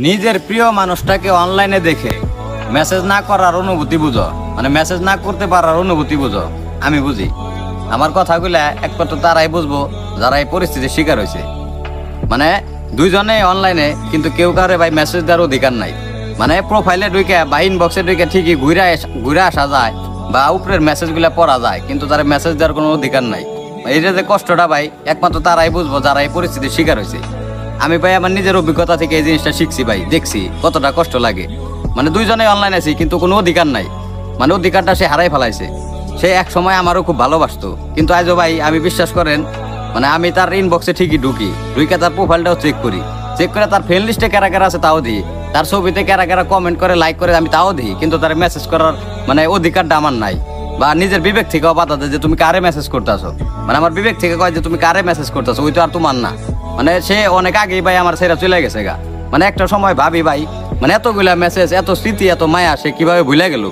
নিজের প্রিয় মানুষটাকে অনলাইনে দেখে মেসেজ না করার অনুভূতি বুঝো, মানে মেসেজ না করতে পারার অনুভূতি বুঝো। আমি বুঝি। আমার কথাগুলা একমাত্র তারাই বুঝবো যারা এই পরিস্থিতির শিকার হয়েছে। মানে দুইজনে অনলাইনে, কিন্তু কেউ কারে ভাই মেসেজ দেওয়ার অধিকার নাই। মানে প্রোফাইলে ঢুকে বা ইনবক্সে ঢুকে ঠিকই ঘুরে আসা যায় বা উপরের মেসেজগুলা পড়া যায়, কিন্তু তারা মেসেজ দেওয়ার কোনো অধিকার নাই। এইটা যে কষ্টটা ভাই একমাত্র তারাই বুঝবো যারা এই পরিস্থিতির শিকার হয়েছে। আমি ভাই আমার নিজের অভিজ্ঞতা থেকে এই জিনিসটা শিখছি ভাই, দেখছি কতটা কষ্ট লাগে। মানে দুইজনে অনলাইন আছি কিন্তু কোনো অধিকার নাই, মানে অধিকারটা সে হারাই ফেলাইছে। সে এক সময় আমারও খুব ভালোবাসতো, কিন্তু আজও ভাই আমি বিশ্বাস করেন, মানে আমি তার ইনবক্সে ঠিকই ঢুকে তার প্রোফাইলটাও চেক করে তার ফ্রেন্ড লিস্টে কারা কারা আছে তাও দিই, তার ছবিতে কারা কারা কমেন্ট করে লাইক করে আমি তাও দিই, কিন্তু তার মেসেজ করার মানে অধিকারটা আমার নাই। বা নিজের বিবেক থেকেও বাধা দেয় যে তুমি কারে মেসেজ করতেছো, মানে আমার বিবেক থেকে কয় যে তুমি কারে মেসেজ করতেছো, ওই তো আর তোমার না। মানে সে অনেক আগেই ভাই আমার ছেড়ে চলে গেছে গা। মানে একটা সময় ভাবি ভাই, মানে এতগুলা মেসেজ, এত স্মৃতি, এত মায়া সে কিভাবে ভুলে গেল।